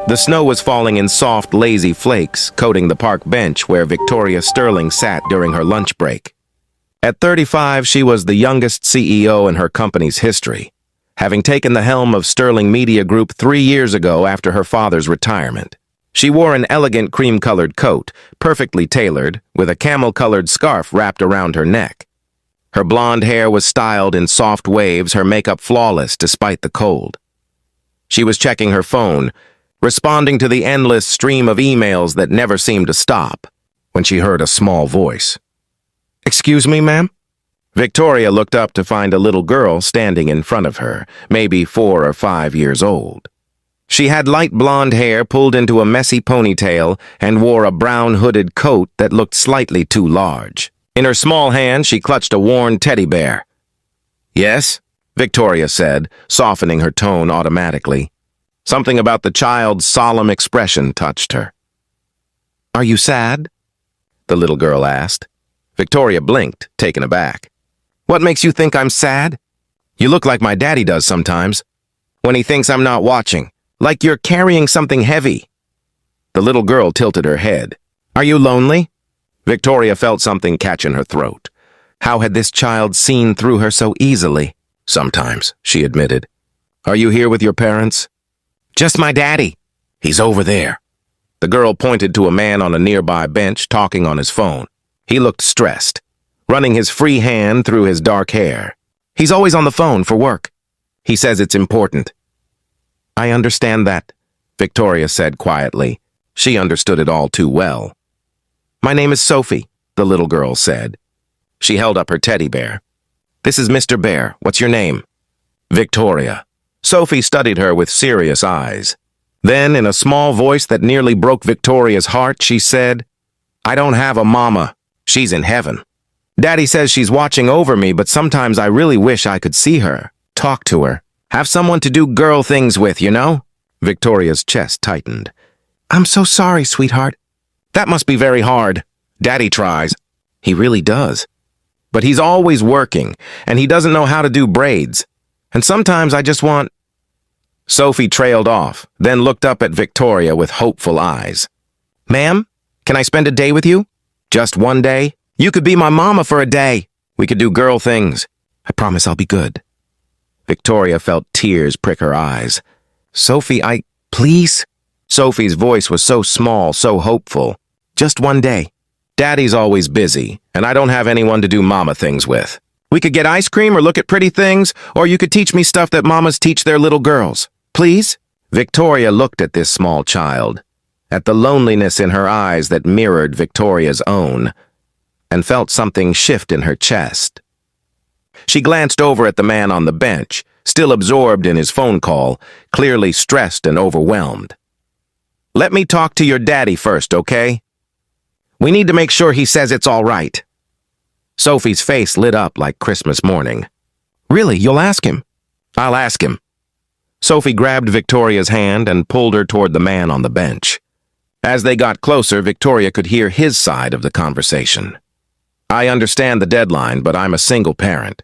The snow was falling in soft, lazy flakes, coating the park bench where Victoria Sterling sat during her lunch break. At 35, she was the youngest CEO in her company's history, having taken the helm of Sterling Media Group 3 years ago after her father's retirement. She wore an elegant cream-colored coat, perfectly tailored, with a camel-colored scarf wrapped around her neck. Her blonde hair was styled in soft waves, her makeup flawless despite the cold. She was checking her phone, responding to the endless stream of emails that never seemed to stop, when she heard a small voice. "Excuse me, ma'am?" Victoria looked up to find a little girl standing in front of her, maybe 4 or 5 years old. She had light blonde hair pulled into a messy ponytail and wore a brown hooded coat that looked slightly too large. In her small hand, she clutched a worn teddy bear. "Yes?" Victoria said, softening her tone automatically. Something about the child's solemn expression touched her. "Are you sad?" the little girl asked. Victoria blinked, taken aback. "What makes you think I'm sad? You look like my daddy does sometimes, when he thinks I'm not watching, like you're carrying something heavy." The little girl tilted her head. "Are you lonely?" Victoria felt something catch in her throat. How had this child seen through her so easily? "Sometimes," she admitted. "Are you here with your parents?" "Just my daddy. He's over there." The girl pointed to a man on a nearby bench talking on his phone. He looked stressed, running his free hand through his dark hair. "He's always on the phone for work. He says it's important." "I understand that," Victoria said quietly. She understood it all too well. "My name is Sophie," the little girl said. She held up her teddy bear. "This is Mr. Bear. What's your name?" "Victoria." Sophie studied her with serious eyes. Then, in a small voice that nearly broke Victoria's heart, she said, "I don't have a mama. She's in heaven. Daddy says she's watching over me, but sometimes I really wish I could see her, talk to her, have someone to do girl things with, you know?" Victoria's chest tightened. "I'm so sorry, sweetheart. That must be very hard. Daddy tries. He really does. But he's always working, and he doesn't know how to do braids. And sometimes I just want—" Sophie trailed off, then looked up at Victoria with hopeful eyes. "Ma'am, can I spend a day with you? Just one day? You could be my mama for a day. We could do girl things. I promise I'll be good." Victoria felt tears prick her eyes. "Sophie, please?" Sophie's voice was so small, so hopeful. "Just one day. Daddy's always busy, and I don't have anyone to do mama things with. We could get ice cream or look at pretty things, or you could teach me stuff that mamas teach their little girls. Please?" Victoria looked at this small child, at the loneliness in her eyes that mirrored Victoria's own, and felt something shift in her chest. She glanced over at the man on the bench, still absorbed in his phone call, clearly stressed and overwhelmed. "Let me talk to your daddy first, okay? We need to make sure he says it's all right." Sophie's face lit up like Christmas morning. "Really, you'll ask him?" "I'll ask him." Sophie grabbed Victoria's hand and pulled her toward the man on the bench. As they got closer, Victoria could hear his side of the conversation. "I understand the deadline, but I'm a single parent.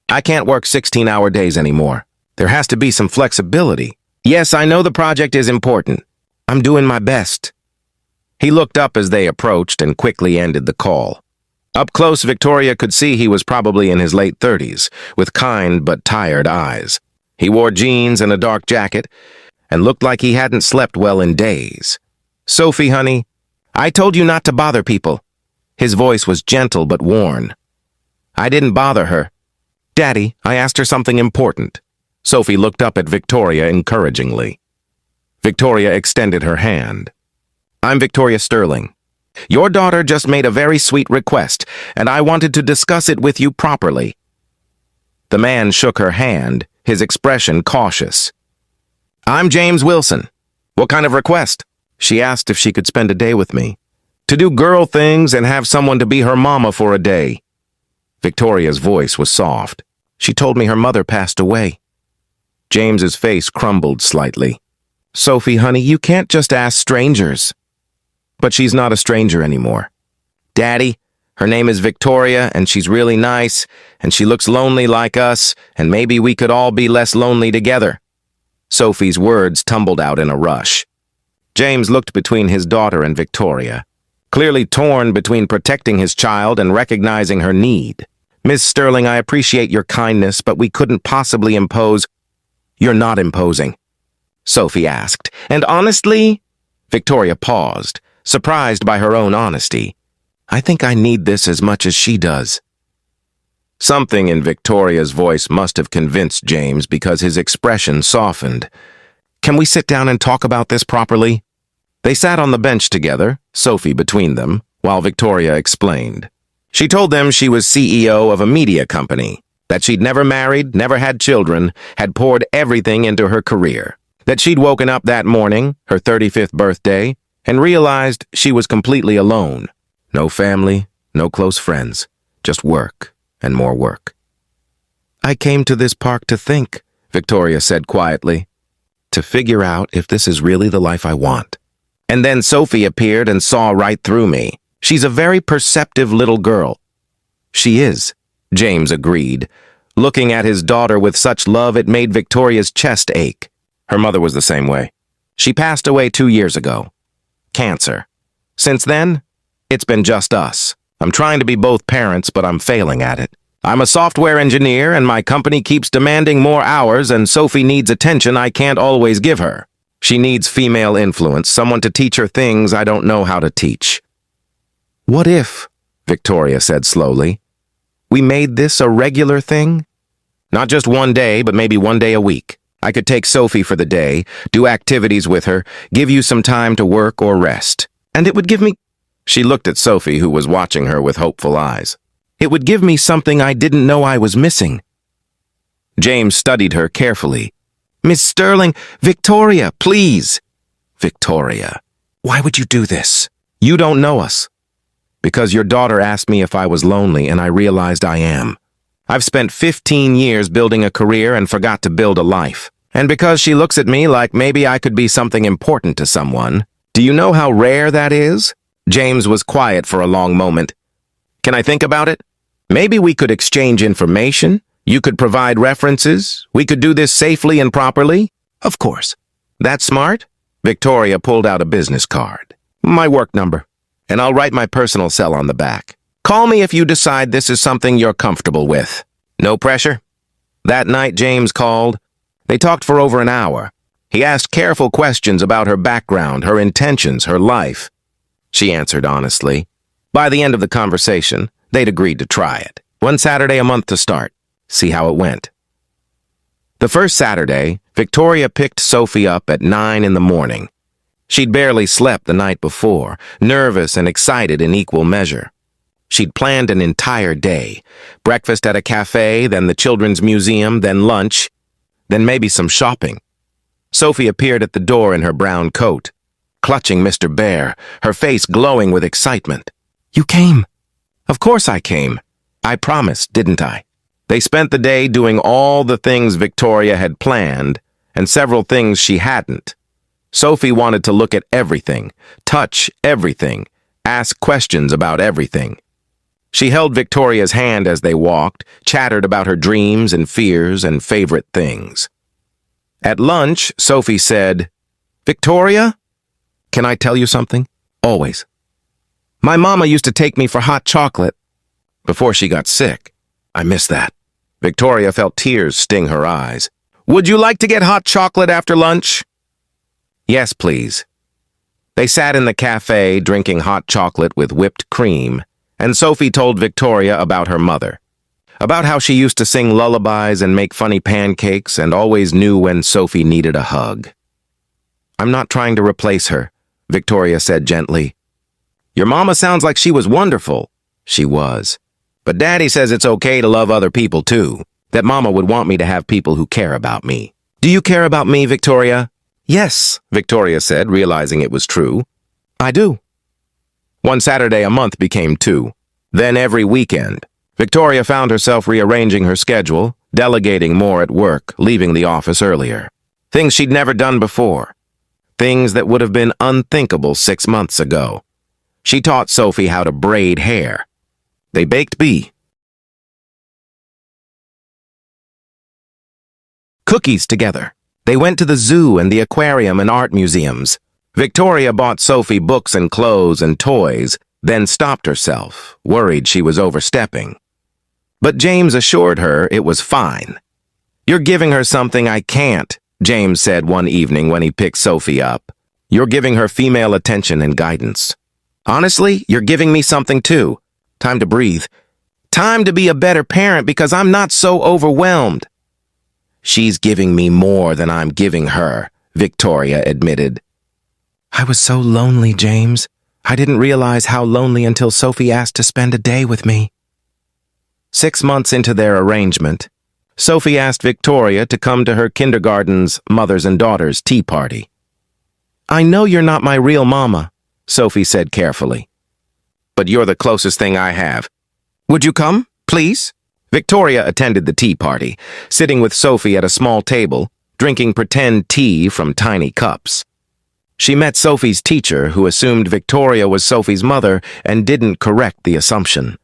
I can't work 16-hour days anymore. There has to be some flexibility. Yes, I know the project is important. I'm doing my best." He looked up as they approached and quickly ended the call. Up close, Victoria could see he was probably in his late 30s, with kind but tired eyes. He wore jeans and a dark jacket, and looked like he hadn't slept well in days. "Sophie, honey, I told you not to bother people." His voice was gentle but worn. "I didn't bother her. Daddy, I asked her something important." Sophie looked up at Victoria encouragingly. Victoria extended her hand. "I'm Victoria Sterling. Your daughter just made a very sweet request, and I wanted to discuss it with you properly." The man shook her hand, his expression cautious. "I'm James Wilson. What kind of request?" She asked if she could spend a day with me. "To do girl things and have someone to be her mama for a day." Victoria's voice was soft. "She told me her mother passed away." James's face crumbled slightly. "Sophie, honey, you can't just ask strangers." "But she's not a stranger anymore. Daddy, her name is Victoria, and she's really nice, and she looks lonely like us, and maybe we could all be less lonely together." Sophie's words tumbled out in a rush. James looked between his daughter and Victoria, clearly torn between protecting his child and recognizing her need. "Miss Sterling, I appreciate your kindness, but we couldn't possibly impose—" "You're not imposing," Sophie asked. "And honestly—" Victoria paused, surprised by her own honesty. "I think I need this as much as she does." Something in Victoria's voice must have convinced James because his expression softened. "Can we sit down and talk about this properly?" They sat on the bench together, Sophie between them, while Victoria explained. She told them she was CEO of a media company, that she'd never married, never had children, had poured everything into her career, that she'd woken up that morning, her 35th birthday, and realized she was completely alone. No family, no close friends, just work and more work. "I came to this park to think," Victoria said quietly, "to figure out if this is really the life I want." And then Sophie appeared and saw right through me. "She's a very perceptive little girl." "She is," James agreed, looking at his daughter with such love it made Victoria's chest ache. Her mother was the same way. She passed away 2 years ago. Cancer. Since then, it's been just us. I'm trying to be both parents, but I'm failing at it. I'm a software engineer, and my company keeps demanding more hours, and Sophie needs attention I can't always give her. She needs female influence, someone to teach her things I don't know how to teach. "What if," Victoria said slowly, "we made this a regular thing? Not just one day, but maybe one day a week. I could take Sophie for the day, do activities with her, give you some time to work or rest. And it would give me—" She looked at Sophie, who was watching her with hopeful eyes. "It would give me something I didn't know I was missing." James studied her carefully. "Miss Sterling, Victoria, please." "Victoria, why would you do this? You don't know us." "Because your daughter asked me if I was lonely, and I realized I am. I've spent 15 years building a career and forgot to build a life. And because she looks at me like maybe I could be something important to someone. Do you know how rare that is?" James was quiet for a long moment. "Can I think about it? Maybe we could exchange information. You could provide references. We could do this safely and properly." "Of course." "That's smart." Victoria pulled out a business card. "My work number. And I'll write my personal cell on the back. Call me if you decide this is something you're comfortable with. No pressure." That night, James called. They talked for over an hour. He asked careful questions about her background, her intentions, her life. She answered honestly. By the end of the conversation, they'd agreed to try it. One Saturday a month to start. See how it went. The first Saturday, Victoria picked Sophie up at 9 in the morning. She'd barely slept the night before, nervous and excited in equal measure. She'd planned an entire day. Breakfast at a cafe, then the children's museum, then lunch, then maybe some shopping. Sophie appeared at the door in her brown coat, clutching Mr. Bear, her face glowing with excitement. "You came." "Of course I came. I promised, didn't I?" They spent the day doing all the things Victoria had planned, and several things she hadn't. Sophie wanted to look at everything, touch everything, ask questions about everything. She held Victoria's hand as they walked, chattered about her dreams and fears and favorite things. At lunch, Sophie said, "Victoria, can I tell you something? Always. My mama used to take me for hot chocolate before she got sick. I miss that." Victoria felt tears sting her eyes. "Would you like to get hot chocolate after lunch?" "Yes, please." They sat in the cafe drinking hot chocolate with whipped cream, and Sophie told Victoria about her mother, about how she used to sing lullabies and make funny pancakes and always knew when Sophie needed a hug. "I'm not trying to replace her," Victoria said gently. "Your mama sounds like she was wonderful." She was. "But Daddy says it's okay to love other people too, that Mama would want me to have people who care about me." "Do you care about me, Victoria?" "Yes," Victoria said, realizing it was true. "I do." One Saturday a month became 2. Then every weekend. Victoria found herself rearranging her schedule, delegating more at work, leaving the office earlier. Things she'd never done before. Things that would have been unthinkable 6 months ago. She taught Sophie how to braid hair. They baked cookies together. They went to the zoo and the aquarium and art museums. Victoria bought Sophie books and clothes and toys, then stopped herself, worried she was overstepping. But James assured her it was fine. "You're giving her something I can't," James said one evening when he picked Sophie up. "You're giving her female attention and guidance. Honestly, you're giving me something too. Time to breathe. Time to be a better parent because I'm not so overwhelmed." "She's giving me more than I'm giving her," Victoria admitted. "I was so lonely, James. I didn't realize how lonely until Sophie asked to spend a day with me." 6 months into their arrangement, Sophie asked Victoria to come to her kindergarten's mothers and daughters tea party. "I know you're not my real mama," Sophie said carefully, "but you're the closest thing I have. Would you come, please?" Victoria attended the tea party, sitting with Sophie at a small table, drinking pretend tea from tiny cups. She met Sophie's teacher, who assumed Victoria was Sophie's mother and didn't correct the assumption.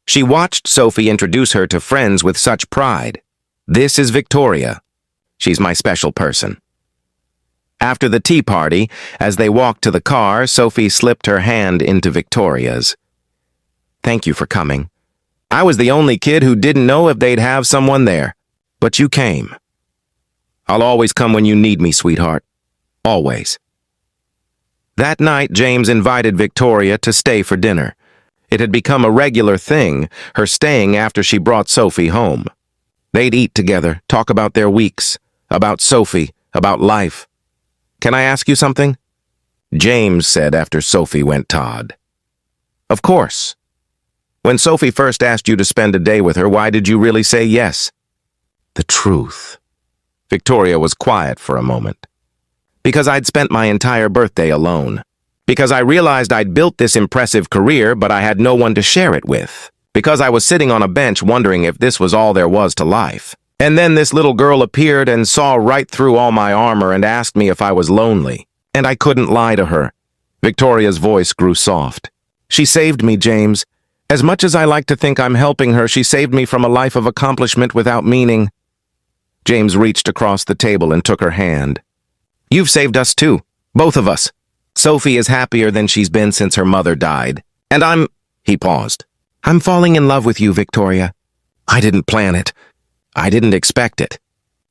She watched Sophie introduce her to friends with such pride. "This is Victoria. She's my special person." After the tea party, as they walked to the car, Sophie slipped her hand into Victoria's. "Thank you for coming. I was the only kid who didn't know if they'd have someone there, but you came. I'll always come when you need me, sweetheart. Always." That night, James invited Victoria to stay for dinner. It had become a regular thing, her staying after she brought Sophie home. They'd eat together, talk about their weeks, about Sophie, about life. "Can I ask you something?" James said after Sophie went Todd. "Of course. When Sophie first asked you to spend a day with her, why did you really say yes?" "The truth." Victoria was quiet for a moment. "Because I'd spent my entire birthday alone. Because I realized I'd built this impressive career, but I had no one to share it with. Because I was sitting on a bench wondering if this was all there was to life. And then this little girl appeared and saw right through all my armor and asked me if I was lonely. And I couldn't lie to her." Victoria's voice grew soft. "She saved me, James. As much as I like to think I'm helping her, she saved me from a life of accomplishment without meaning." James reached across the table and took her hand. "You've saved us too, both of us. Sophie is happier than she's been since her mother died. And he paused. "I'm falling in love with you, Victoria. I didn't plan it. I didn't expect it.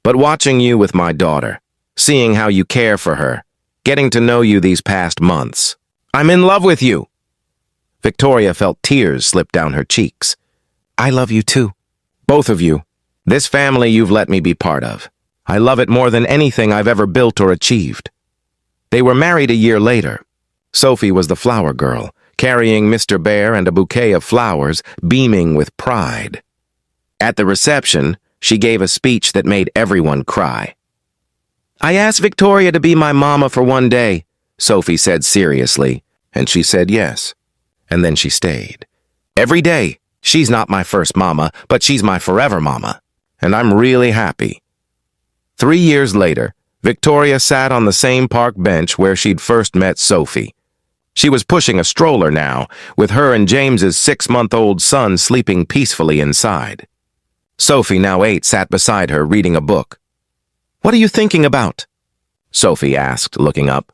But watching you with my daughter, seeing how you care for her, getting to know you these past months, I'm in love with you." Victoria felt tears slip down her cheeks. "I love you too. Both of you. This family you've let me be part of. I love it more than anything I've ever built or achieved." They were married a year later. Sophie was the flower girl, carrying Mr. Bear and a bouquet of flowers, beaming with pride. At the reception, she gave a speech that made everyone cry. "I asked Victoria to be my mama for one day," Sophie said seriously, and she said yes. And then she stayed. "Every day, she's not my first mama, but she's my forever mama, and I'm really happy." 3 years later, Victoria sat on the same park bench where she'd first met Sophie. She was pushing a stroller now, with her and James's 6-month-old son sleeping peacefully inside. Sophie, now 8, sat beside her reading a book. "What are you thinking about?" Sophie asked, looking up.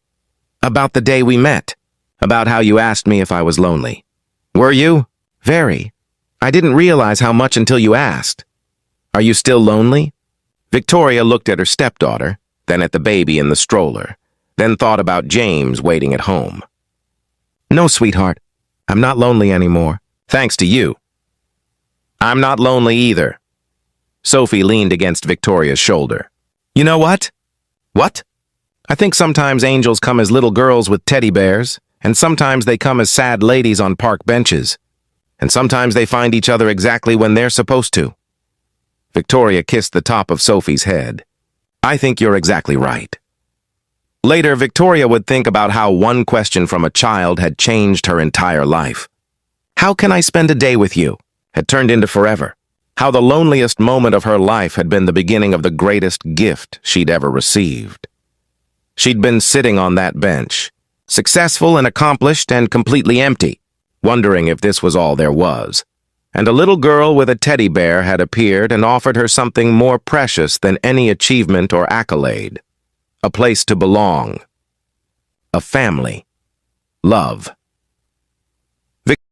"About the day we met. About how you asked me if I was lonely." "Were you?" "Very. I didn't realize how much until you asked." "Are you still lonely?" Victoria looked at her stepdaughter, then at the baby in the stroller, then thought about James waiting at home. "No, sweetheart. I'm not lonely anymore, thanks to you." "I'm not lonely either." Sophie leaned against Victoria's shoulder. "You know what?" "What?" "I think sometimes angels come as little girls with teddy bears, and sometimes they come as sad ladies on park benches, and sometimes they find each other exactly when they're supposed to." Victoria kissed the top of Sophie's head. "I think you're exactly right." Later, Victoria would think about how one question from a child had changed her entire life. "How can I spend a day with you?" had turned into forever. How the loneliest moment of her life had been the beginning of the greatest gift she'd ever received. She'd been sitting on that bench, successful and accomplished and completely empty, wondering if this was all there was. And a little girl with a teddy bear had appeared and offered her something more precious than any achievement or accolade. A place to belong. a family, love.